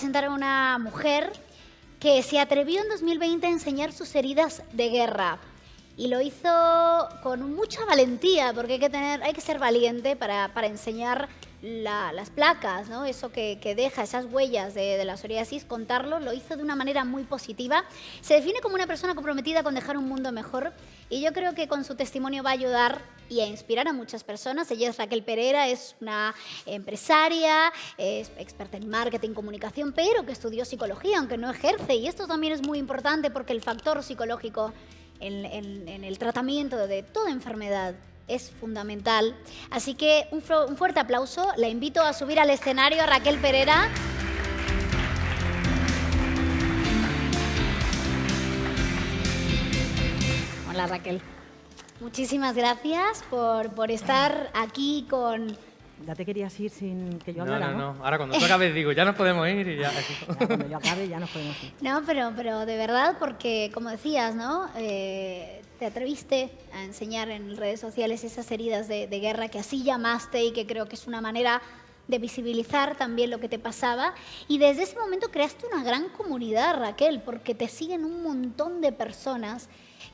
presentar a una mujer que se atrevió en 2020 a enseñar sus heridas de guerra. Y lo hizo con mucha valentía, porque hay que ser valiente para enseñar las placas, ¿no? Eso que deja, esas huellas de la psoriasis, contarlo. Lo hizo de una manera muy positiva. Se define como una persona comprometida con dejar un mundo mejor, y yo creo que con su testimonio va a ayudar y a inspirar a muchas personas. Ella es Raquel Perera, es una empresaria, es experta en marketing, comunicación, pero que estudió psicología, aunque no ejerce. Y esto también es muy importante, porque el factor psicológico en el tratamiento de toda enfermedad es fundamental. Así que un fuerte aplauso. La invito a subir al escenario a Raquel Perera. Hola, Raquel. Muchísimas gracias por estar aquí con... Ya te querías ir sin que yo hablara, ¿no? No. Ahora cuando tú acabes digo, ya nos podemos ir y ya. Ya cuando yo acabe ya nos podemos ir. No, pero de verdad, porque como decías, ¿no? Te atreviste a enseñar en redes sociales esas heridas de guerra que así llamaste, y que creo que es una manera de visibilizar también lo que te pasaba. Y desde ese momento creaste una gran comunidad, Raquel, porque te siguen un montón de personas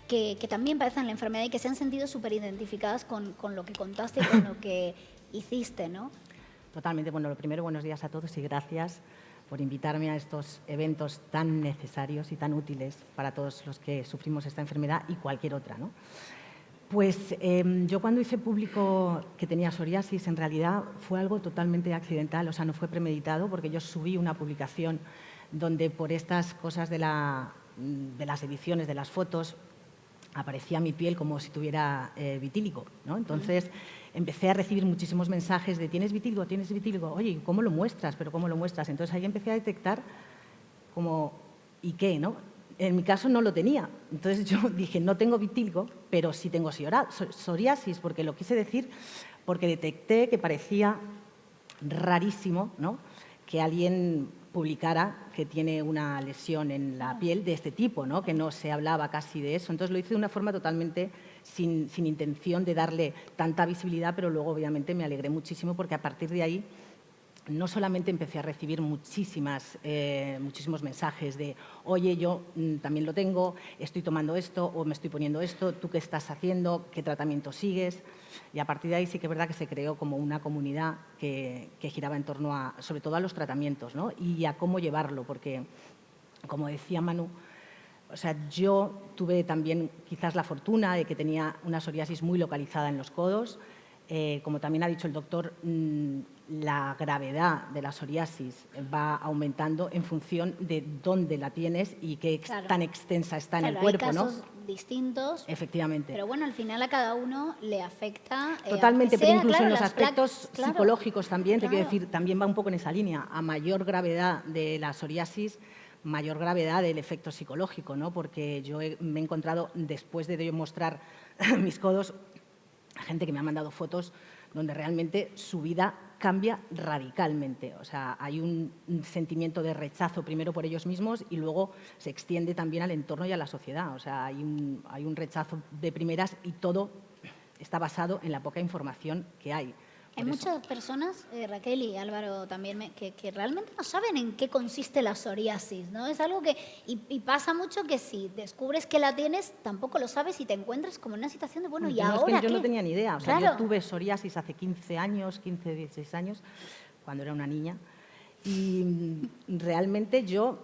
que también padecen la enfermedad y que se han sentido súper identificadas con lo que contaste y con lo que hiciste, ¿no? Totalmente. Bueno, lo primero, buenos días a todos y gracias por invitarme a estos eventos tan necesarios y tan útiles para todos los que sufrimos esta enfermedad y cualquier otra, ¿no? Pues yo cuando hice público que tenía psoriasis, en realidad fue algo totalmente accidental, o sea, no fue premeditado, porque yo subí una publicación donde por estas cosas de las ediciones, de las fotos, aparecía mi piel como si tuviera vitíligo, ¿no? Entonces empecé a recibir muchísimos mensajes de ¿tienes vitíligo? ¿Tienes vitíligo? Oye, ¿cómo lo muestras? ¿Pero cómo lo muestras? Entonces ahí empecé a detectar como ¿y qué? ¿No? En mi caso no lo tenía. Entonces yo dije, no tengo vitíligo, pero sí tengo psoriasis, porque lo quise decir porque detecté que parecía rarísimo, ¿no?, que alguien publicara que tiene una lesión en la piel de este tipo, ¿no?, que no se hablaba casi de eso. Entonces lo hice de una forma totalmente sin intención de darle tanta visibilidad, pero luego obviamente me alegré muchísimo, porque a partir de ahí no solamente empecé a recibir muchísimos mensajes de oye, yo también lo tengo, estoy tomando esto o me estoy poniendo esto, ¿tú qué estás haciendo? ¿Qué tratamiento sigues? Y a partir de ahí sí que es verdad que se creó como una comunidad que giraba en torno a, sobre todo a los tratamientos, ¿no?, y a cómo llevarlo, porque, como decía Manu, o sea, yo tuve también quizás la fortuna de que tenía una psoriasis muy localizada en los codos. Como también ha dicho el doctor, la gravedad de la psoriasis va aumentando en función de dónde la tienes y qué tan extensa está en el cuerpo, ¿no? Hay casos distintos. Efectivamente. Pero bueno, al final a cada uno le afecta. Totalmente, pero incluso en los aspectos claro, psicológicos también, te quiero claro. decir, también va un poco en esa línea. A mayor gravedad de la psoriasis, mayor gravedad del efecto psicológico, ¿no? Porque yo me he encontrado, después de yo mostrar mis codos, gente que me ha mandado fotos donde realmente su vida cambia radicalmente. O sea, hay un sentimiento de rechazo primero por ellos mismos y luego se extiende también al entorno y a la sociedad. O sea, hay un rechazo de primeras y todo está basado en la poca información que hay. Hay muchas personas, Raquel y Álvaro también, que realmente no saben en qué consiste la psoriasis, ¿no? Es algo que, y pasa mucho que si descubres que la tienes, tampoco lo sabes y te encuentras como en una situación de, bueno, ¿y ahora es que qué? yo no tenía ni idea. O sea, Claro. yo tuve psoriasis hace 15, 16 años, cuando era una niña, y realmente yo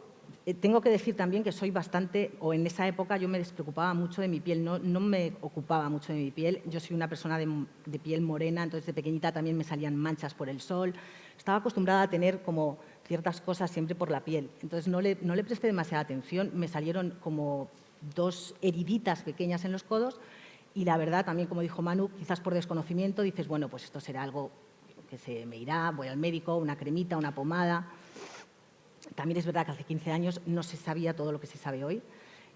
tengo que decir también que soy bastante, o en esa época yo me despreocupaba mucho de mi piel, no me ocupaba mucho de mi piel. Yo soy una persona de piel morena, entonces de pequeñita también me salían manchas por el sol. Estaba acostumbrada a tener como ciertas cosas siempre por la piel, entonces no le presté demasiada atención. Me salieron como 2 heriditas pequeñas en los codos y la verdad también, como dijo Manu, quizás por desconocimiento dices, bueno, pues esto será algo que se me irá, voy al médico, una cremita, una pomada. También es verdad que hace 15 años no se sabía todo lo que se sabe hoy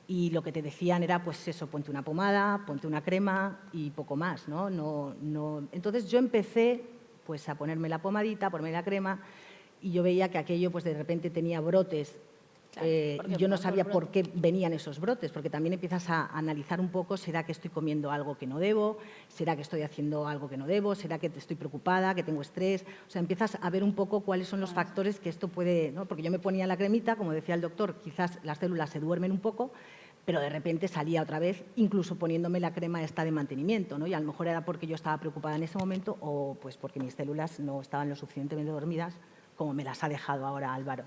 y lo que te decían era, pues eso, ponte una pomada, ponte una crema y poco más, ¿no? Entonces yo empecé pues a ponerme la pomadita, a ponerme la crema y yo veía que aquello pues de repente tenía brotes Claro, porque yo no por sabía brote. por qué venían esos brotes, porque también empiezas a analizar un poco, ¿será que estoy comiendo algo que no debo? ¿Será que estoy haciendo algo que no debo? ¿Será que estoy preocupada, que tengo estrés? O sea, empiezas a ver un poco cuáles son los factores que esto puede, ¿no? Porque yo me ponía la cremita, como decía el doctor, quizás las células se duermen un poco, pero de repente salía otra vez, incluso poniéndome la crema esta de mantenimiento, ¿no? Y a lo mejor era porque yo estaba preocupada en ese momento o pues porque mis células no estaban lo suficientemente dormidas, como me las ha dejado ahora Álvaro,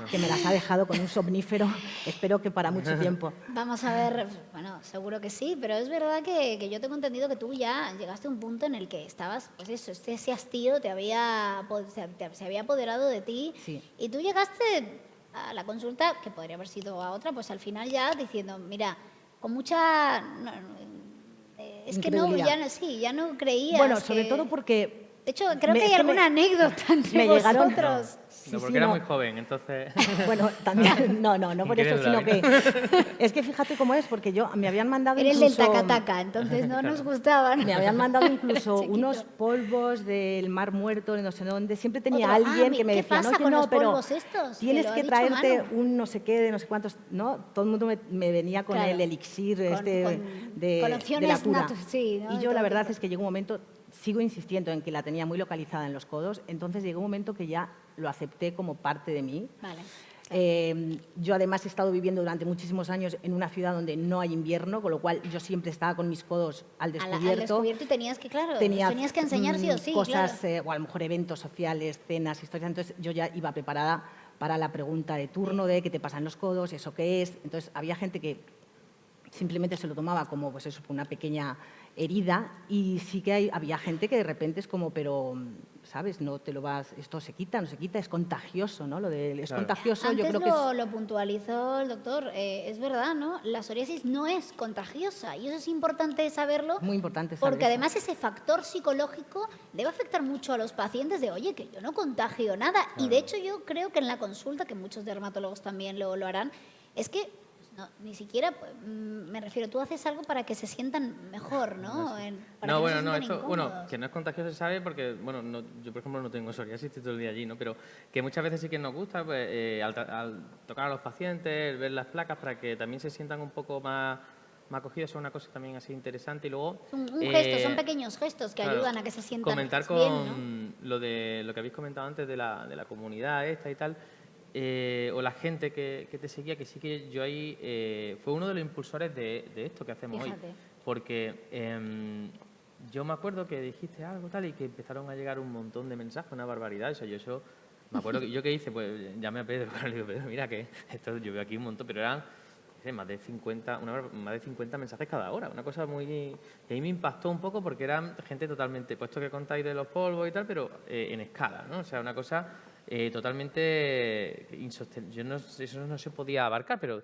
que me las ha dejado con un somnífero, espero que para mucho tiempo. Vamos a ver, bueno, seguro que sí, pero es verdad que yo tengo entendido que tú ya llegaste a un punto en el que estabas, pues eso, ese hastío se había apoderado de ti Sí. y tú llegaste a la consulta, que podría haber sido a otra, pues al final ya diciendo, mira, con mucha... es que no, Incredulidad. ya no creías Bueno, sobre que- todo porque... De hecho, creo que hay es que alguna anécdota entre me llegaron- vosotros. Sí, No, porque sí, era no. muy joven, entonces... Bueno, también, no por eso, sino que... Incrédula, Es que fíjate cómo es, porque me habían mandado Eres del incluso... taca-taca, entonces no nos gustaban. Me habían mandado incluso Chiquito. unos polvos del Mar Muerto, de no sé dónde. Siempre tenía Otro, alguien que me ¿qué decía, pasa no, que con no, los pero polvos estos? Que tienes lo ha que dicho traerte Manu. un no sé qué, de no sé cuántos. No, todo el mundo me venía con Claro. el elixir Con de la opciones cura. sí, ¿no? Y De yo la todo verdad tipo. es que llegó un momento, sigo insistiendo en que la tenía muy localizada en los codos, entonces llegó un momento que ya lo acepté como parte de mí. Vale. Yo además he estado viviendo durante muchísimos años en una ciudad donde no hay invierno, con lo cual yo siempre estaba con mis codos al Al descubierto. descubierto y tenías que, claro, Tenía tenías que enseñar sí o sí, cosas, claro. o a lo mejor eventos sociales, cenas, historias. Entonces yo ya iba preparada para la pregunta de turno de qué te pasa en los codos, eso qué es. Entonces había gente que simplemente se lo tomaba como pues eso, una pequeña herida y sí que había gente que de repente es como, pero, ¿sabes? No te lo vas, esto se quita, no se quita, es contagioso, ¿no? Lo de es Claro. contagioso, yo Antes creo que es... lo puntualizó el doctor, es verdad, ¿no? La psoriasis no es contagiosa y eso es importante saberlo. Muy importante saber Porque eso. además ese factor psicológico debe afectar mucho a los pacientes de, oye, que yo no contagio nada. Y de hecho yo creo que en la consulta, que muchos dermatólogos también lo harán, es que pues, no, ni siquiera, pues, me refiero, tú haces algo para que se sientan mejor, ¿no? Para que No, bueno, se no, sientan esto, bueno, incómodos. que no es contagioso se sabe porque, bueno, yo por ejemplo no tengo psoriasis, estoy todo el día allí, ¿no? Pero que muchas veces sí que nos gusta, pues, al tocar a los pacientes, ver las placas para que también se sientan un poco más acogidos, es una cosa también así interesante. Y luego... Un gesto, son pequeños gestos que claro, ayudan a que se sientan comentar con bien, ¿no? lo que habéis comentado antes de la comunidad esta y tal, o la gente que te seguía, que sí que yo ahí fue uno de los impulsores de esto que hacemos Fíjate. hoy. Porque yo me acuerdo que dijiste algo tal y que empezaron a llegar un montón de mensajes, una barbaridad. Eso me acuerdo que yo qué hice, pues llamé a Pedro, le digo, Pedro, mira que esto yo veo aquí un montón, pero eran no sé, más de 50 mensajes cada hora, una cosa muy... que a mí me impactó un poco porque eran gente totalmente, puesto que contáis de los polvos y tal, pero en escala, ¿no? O sea, una cosa totalmente insostenible. Yo no sé, eso no se podía abarcar, pero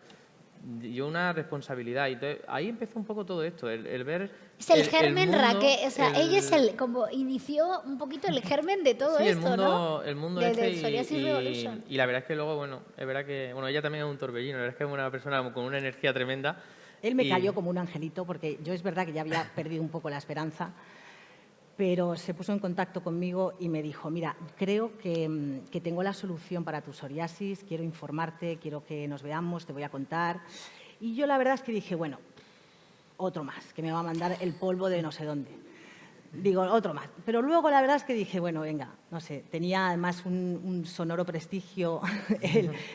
yo una responsabilidad. Y entonces, ahí empezó un poco todo esto, el ver... Es el germen, mundo, Raquel, o sea, ella es como inició un poquito el germen de todo sí, esto, ¿no? el mundo de este Psoriasis Revolution. y la verdad es que luego, bueno, es verdad que, bueno, ella también es un torbellino, la verdad es que es una persona con una energía tremenda. Él me y- cayó como un angelito porque yo es verdad que ya había perdido un poco la esperanza, pero se puso en contacto conmigo y me dijo, mira, creo que tengo la solución para tu psoriasis, quiero informarte, quiero que nos veamos, te voy a contar. Y yo la verdad es que dije, bueno, otro más, que me va a mandar el polvo de no sé dónde. Digo, otro más. Pero luego la verdad es que dije, bueno, venga, no sé, tenía además un sonoro prestigio.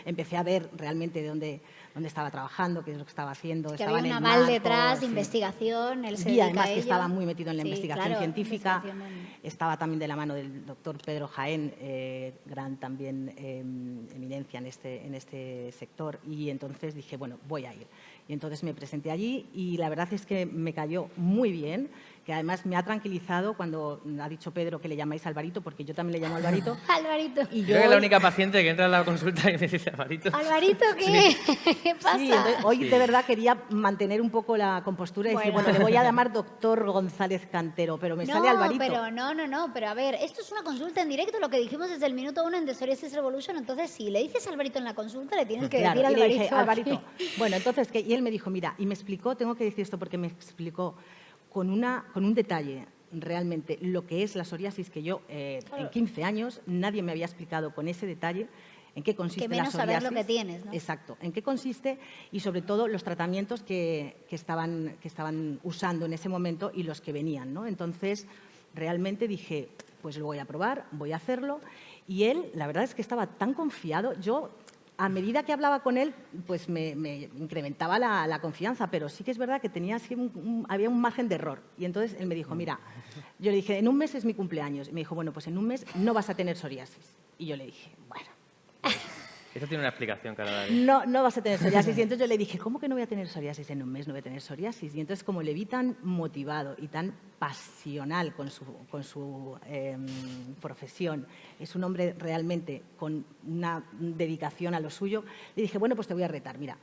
Empecé a ver realmente de dónde estaba trabajando, qué es lo que estaba haciendo. Que estaba había en un el aval marco, detrás de sí. investigación, él se Y dedica además a que ello. estaba muy metido en la Sí, investigación claro, científica. investigación Estaba también de la mano del doctor Pedro Jaén, gran también eminencia en este sector. Y entonces dije, bueno, voy a ir. Y entonces me presenté allí y la verdad es que me cayó muy bien, que además me ha tranquilizado cuando ha dicho Pedro que le llamáis Alvarito, porque yo también le llamo Alvarito. Alvarito. Y Creo que es la única paciente que entra en la consulta y me dice, Alvarito. ¿Alvarito qué? ¿Qué pasa? Sí, entonces, hoy Sí. de verdad quería mantener un poco la compostura y decir, Bueno. bueno, le voy a llamar doctor González Cantero, pero me sale Alvarito. Pero no, pero a ver, esto es una consulta en directo, lo que dijimos desde el minuto 1 en The Psoriasis Revolution, entonces si le dices Alvarito en la consulta, le tienes que Claro, decir y le dije, Alvarito. Alvarito. Bueno, entonces, y él me dijo, mira, y me explicó, tengo que decir esto porque me explicó con un detalle realmente lo que es la psoriasis, que yo en 15 años nadie me había explicado con ese detalle. en qué consiste Que menos la psoriasis. saber lo que tienes, ¿no? Exacto, en qué consiste y sobre todo los tratamientos que estaban usando en ese momento y los que venían, ¿no? Entonces, realmente dije, pues lo voy a probar, voy a hacerlo. Y él, la verdad es que estaba tan confiado. Yo, a medida que hablaba con él, pues me incrementaba la confianza, pero sí que es verdad que tenía así había un margen de error. Y entonces él me dijo, mira, yo le dije, en un mes es mi cumpleaños. Y me dijo, bueno, pues en un mes no vas a tener psoriasis. Y yo le dije, bueno. Esto tiene una explicación, Carolina. No vas a tener psoriasis. Y entonces yo le dije, ¿cómo que no voy a tener psoriasis? En un mes no voy a tener psoriasis. Y entonces, como le vi tan motivado y tan pasional con su profesión, es un hombre realmente con una dedicación a lo suyo, le dije, bueno, pues te voy a retar. Mira,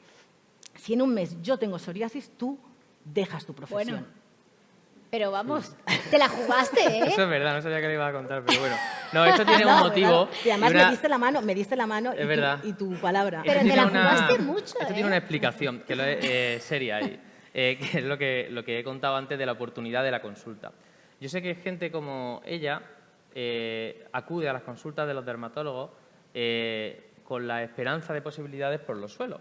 si en un mes yo tengo psoriasis, tú dejas tu profesión. Bueno. Pero vamos, te la jugaste, ¿eh? Eso es verdad, no sabía que le iba a contar, pero bueno. No, esto tiene un motivo. Y además y una- me diste la mano Es verdad. y tu palabra. Pero Esto te la tiene una- jugaste mucho, Esto ¿eh? tiene una explicación que es seria ahí, que es lo que he contado antes de la oportunidad de la consulta. Yo sé que gente como ella acude a las consultas de los dermatólogos con la esperanza de posibilidades por los suelos,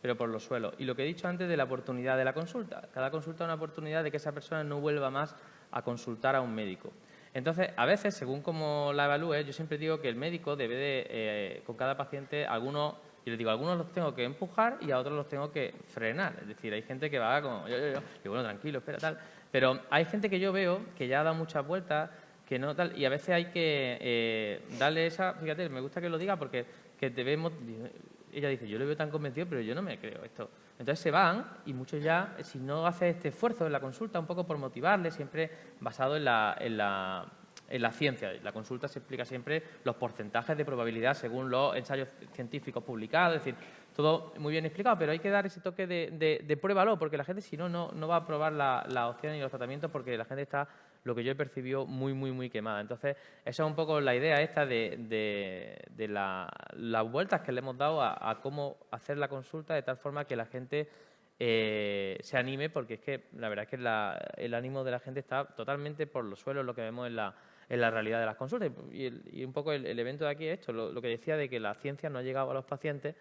pero por los suelos. Y lo que he dicho antes de la oportunidad de la consulta. Cada consulta es una oportunidad de que esa persona no vuelva más a consultar a un médico. Entonces, a veces, según cómo la evalúe, yo siempre digo que el médico debe de, con cada paciente, algunos los tengo que empujar y a otros los tengo que frenar. Es decir, hay gente que va como, y bueno, tranquilo, espera, tal. Pero hay gente que yo veo que ya ha dado muchas vueltas, que no tal, y a veces hay que darle esa, fíjate, me gusta que lo diga porque que debemos, ella dice, yo le veo tan convencido, pero yo no me creo esto. Entonces se van y muchos ya, si no hace este esfuerzo en la consulta, un poco por motivarle, siempre basado en la ciencia. La consulta se explica siempre los porcentajes de probabilidad según los ensayos científicos publicados, es decir, todo muy bien explicado, pero hay que dar ese toque de pruébalo, porque la gente si no, no va a probar la opción y los tratamientos porque la gente está, lo que yo he percibido, muy quemada. Entonces, esa es un poco la idea esta de las vueltas que le hemos dado a cómo hacer la consulta de tal forma que la gente se anime, porque es que la verdad es que el ánimo de la gente está totalmente por los suelos, lo que vemos en la realidad de las consultas. Y un poco el evento de aquí es esto, lo que decía de que la ciencia no ha llegado a los pacientes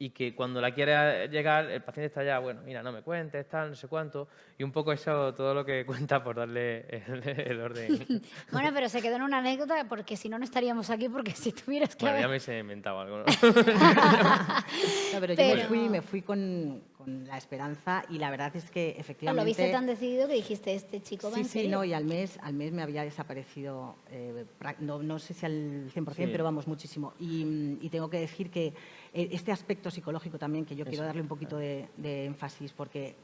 y que cuando la quiere llegar, el paciente está ya, bueno, mira, no me cuentes, tal, no sé cuánto, y un poco eso, todo lo que cuenta por darle el orden. Bueno, pero se quedó en una anécdota porque si no, no estaríamos aquí porque si tuvieras que Bueno, ya haber... me he inventado algo, ¿no? No, pero yo Pero- me fui con la esperanza y la verdad es que efectivamente... Lo viste tan decidido que dijiste, este chico va Sí, en sí, serio. no, y al mes me había desaparecido, no sé si al 100%, Sí. pero vamos, muchísimo. Y tengo que decir que este aspecto psicológico también, que yo quiero darle un poquito de énfasis, porque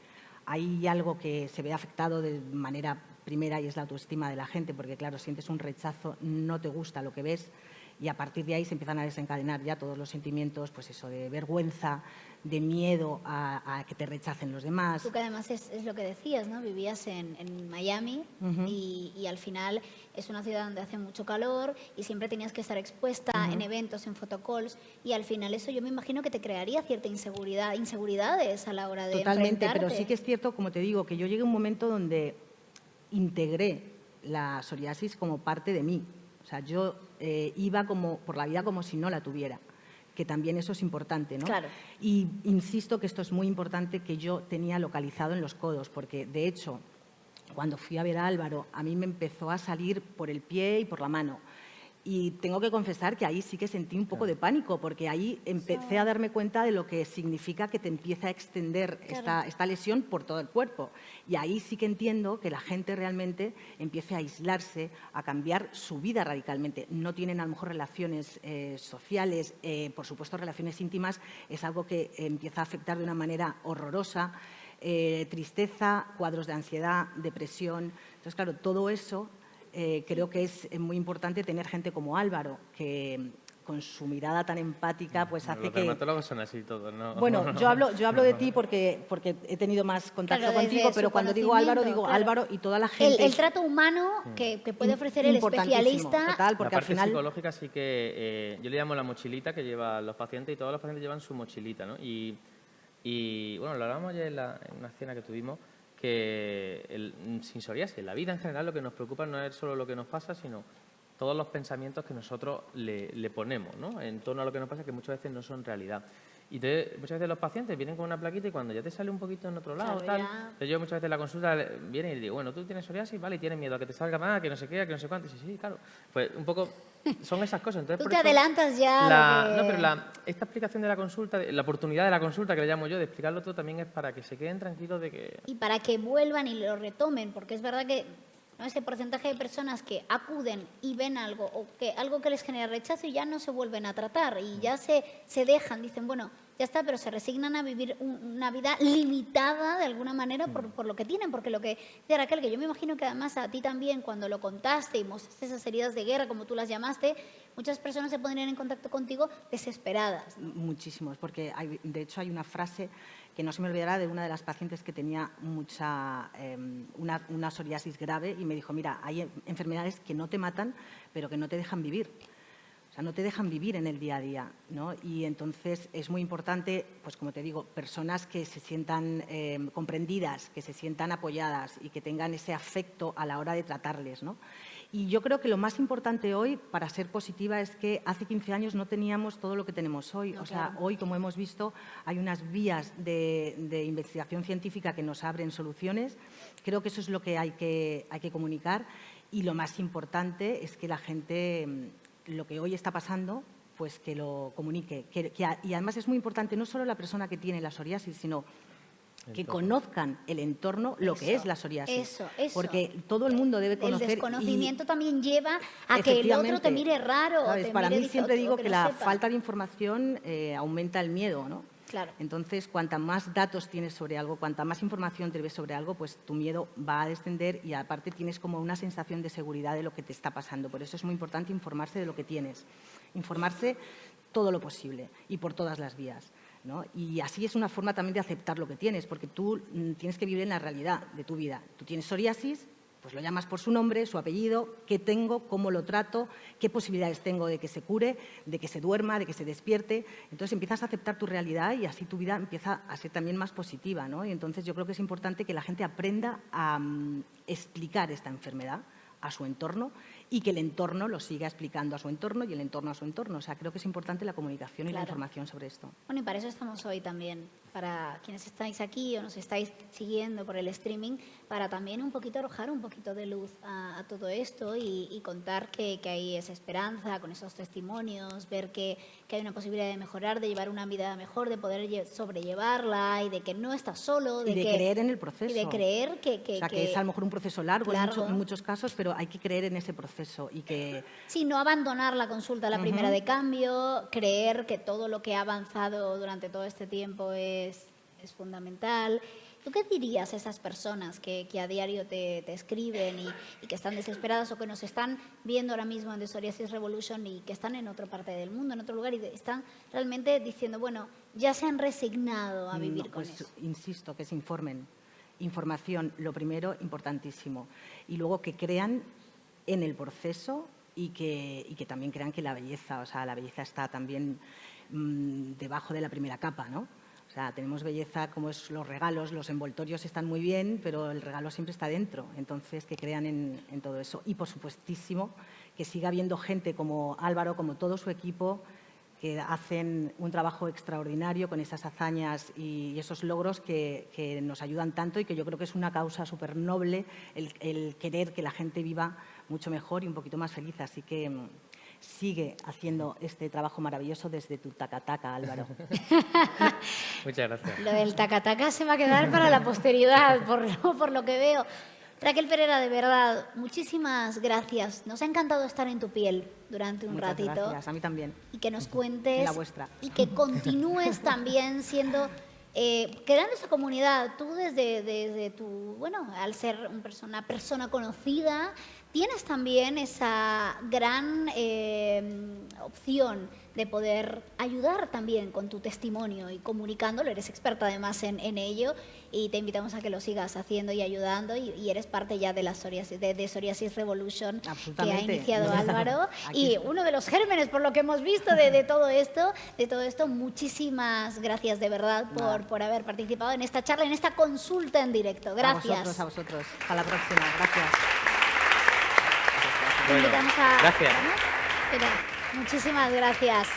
hay algo que se ve afectado de manera primera y es la autoestima de la gente, porque claro, sientes un rechazo, no te gusta lo que ves y a partir de ahí se empiezan a desencadenar ya todos los sentimientos, pues eso, de vergüenza, de miedo a que te rechacen los demás. Tú que además es lo que decías, ¿no? Vivías en Miami y al final es una ciudad donde hace mucho calor y siempre tenías que estar expuesta en eventos, en photocalls y al final eso yo me imagino que te crearía cierta inseguridades a la hora de Totalmente, pero enfrentarte. sí que es cierto, como te digo, que yo llegué a un momento donde integré la psoriasis como parte de mí. O sea, yo iba por la vida como si no la tuviera, que también eso es importante, ¿no? Claro. Y insisto que esto es muy importante que yo tenía localizado en los codos, porque de hecho, cuando fui a ver a Álvaro, a mí me empezó a salir por el pie y por la mano. Y tengo que confesar que ahí sí que sentí un poco de pánico, porque ahí empecé a darme cuenta de lo que significa que te empieza a extender esta lesión por todo el cuerpo. Y ahí sí que entiendo que la gente realmente empiece a aislarse, a cambiar su vida radicalmente. No tienen a lo mejor relaciones sociales, por supuesto relaciones íntimas, es algo que empieza a afectar de una manera horrorosa. Tristeza, cuadros de ansiedad, depresión. Entonces, claro, todo eso creo que es muy importante tener gente como Álvaro, que con su mirada tan empática pues hace Los que... dermatólogos son así todos, ¿no? Bueno, yo hablo de ti porque he tenido más contacto Claro, desde contigo, pero su cuando digo Álvaro, conocimiento, digo claro. Álvaro y toda la gente... El trato humano que puede ofrecer el importantísimo, especialista. total, porque la al parte final... psicológica sí que yo le llamo la mochilita que llevan los pacientes y todos los pacientes llevan su mochilita, ¿no? Y bueno, lo hablábamos ayer en una cena que tuvimos, que sin psoriasis, la vida en general lo que nos preocupa no es solo lo que nos pasa, sino todos los pensamientos que nosotros le ponemos, ¿no? En torno a lo que nos pasa, que muchas veces no son realidad. Y entonces, muchas veces los pacientes vienen con una plaquita y cuando ya te sale un poquito en otro lado, Claro, tal, entonces yo muchas veces en la consulta viene y le digo, bueno, tú tienes psoriasis, ¿vale? Y tienes miedo a que te salga más, que no sé qué, que no sé cuánto. Y dice, sí, claro. Pues un poco son esas cosas. Entonces, Tú por te eso adelantas ya a lo que... No, pero esta explicación de la consulta, la oportunidad de la consulta, que le llamo yo, de explicarlo todo, también es para que se queden tranquilos de que... Y para que vuelvan y lo retomen, porque es verdad que, ¿no?, ese porcentaje de personas que acuden y ven algo o que algo que les genera rechazo y ya no se vuelven a tratar y ya se dejan, dicen, bueno, ya está, pero se resignan a vivir una vida limitada de alguna manera por lo que tienen, porque lo que dice Raquel, que yo me imagino que además a ti también cuando lo contaste y mostraste esas heridas de guerra, como tú las llamaste, muchas personas se pondrían en contacto contigo desesperadas. Muchísimos, porque de hecho hay una frase que no se me olvidará de una de las pacientes que tenía una psoriasis grave y me dijo, mira, hay enfermedades que no te matan, pero que no te dejan vivir. O sea, no te dejan vivir en el día a día, ¿no? Y entonces es muy importante, pues como te digo, personas que se sientan comprendidas, que se sientan apoyadas y que tengan ese afecto a la hora de tratarles, ¿no? Y yo creo que lo más importante hoy, para ser positiva, es que hace 15 años no teníamos todo lo que tenemos hoy. No, o sea, claro. hoy, como hemos visto, hay unas vías de investigación científica que nos abren soluciones. Creo que eso es lo que hay que comunicar. Y lo más importante es que la gente, lo que hoy está pasando, pues que lo comunique. Y además es muy importante no solo la persona que tiene la psoriasis, sino que conozcan el entorno, lo que es la psoriasis. Eso. Porque todo el mundo debe conocer. El desconocimiento también lleva a que el Efectivamente, otro te mire raro. ¿sabes? Te Para mire mí siempre digo que que no la sepa. falta de información aumenta el miedo, ¿no? Claro. Entonces, cuanta más datos tienes sobre algo, cuanta más información te ves sobre algo, pues tu miedo va a descender y aparte tienes como una sensación de seguridad de lo que te está pasando. Por eso es muy importante informarse de lo que tienes. Informarse todo lo posible y por todas las vías, ¿no? Y así es una forma también de aceptar lo que tienes, porque tú tienes que vivir en la realidad de tu vida. Tú tienes psoriasis, pues lo llamas por su nombre, su apellido, qué tengo, cómo lo trato, qué posibilidades tengo de que se cure, de que se duerma, de que se despierte. Entonces empiezas a aceptar tu realidad y así tu vida empieza a ser también más positiva, ¿no? Y entonces yo creo que es importante que la gente aprenda a explicar esta enfermedad a su entorno y que el entorno lo siga explicando a su entorno y el entorno a su entorno. O sea, creo que es importante la comunicación y la Claro. información sobre esto. Bueno, y para eso estamos hoy también, para quienes estáis aquí o nos estáis siguiendo por el streaming, para también un poquito arrojar un poquito de luz a todo esto y contar que hay esa esperanza con esos testimonios, ver que hay una posibilidad de mejorar, de llevar una vida mejor, de poder sobrellevarla y de que no estás solo. Y de creer en el proceso. Y de creer que o sea, que es a lo mejor un proceso largo, Largo. En muchos casos, pero hay que creer en ese proceso y que... Sí, no abandonar la consulta a la primera de cambio, creer que todo lo que ha avanzado durante todo este tiempo es fundamental. ¿Tú qué dirías a esas personas que a diario te escriben y que están desesperadas o que nos están viendo ahora mismo en The Psoriasis Revolution y que están en otra parte del mundo, en otro lugar y están realmente diciendo, bueno, ya se han resignado a vivir con pues, eso? Insisto, que se informen. Información, lo primero, importantísimo. Y luego que crean en el proceso y que también crean que la belleza, o sea, la belleza está también debajo de la primera capa, ¿no? O sea, tenemos belleza como es los regalos, los envoltorios están muy bien, pero el regalo siempre está dentro. Entonces, que crean en todo eso. Y, por supuestísimo, que siga habiendo gente como Álvaro, como todo su equipo, que hacen un trabajo extraordinario con esas hazañas y esos logros que nos ayudan tanto y que yo creo que es una causa súper noble el querer que la gente viva mucho mejor y un poquito más feliz. Así que sigue haciendo este trabajo maravilloso desde tu taca-taca, Álvaro. Muchas gracias. Lo del taca-taca se va a quedar para la posteridad, por lo que veo. Raquel Pereira, de verdad, muchísimas gracias. Nos ha encantado estar en tu piel durante un Muchas ratito. gracias, a mí también. Y que nos cuentes. La vuestra. Y que continúes también siendo, creando esa comunidad. Tú desde tu, bueno, al ser una persona conocida, tienes también esa gran opción de poder ayudar también con tu testimonio y comunicándolo. Eres experta además en ello y te invitamos a que lo sigas haciendo y ayudando y eres parte ya de la psoriasis, de Psoriasis Revolution que ha iniciado Álvaro y uno de los gérmenes por lo que hemos visto de todo esto. Muchísimas gracias de verdad por haber participado en esta charla, en esta consulta en directo. Gracias. A vosotros. Hasta la próxima. Gracias. te Bueno, invitamos a... gracias. ¿no? Pero, muchísimas gracias.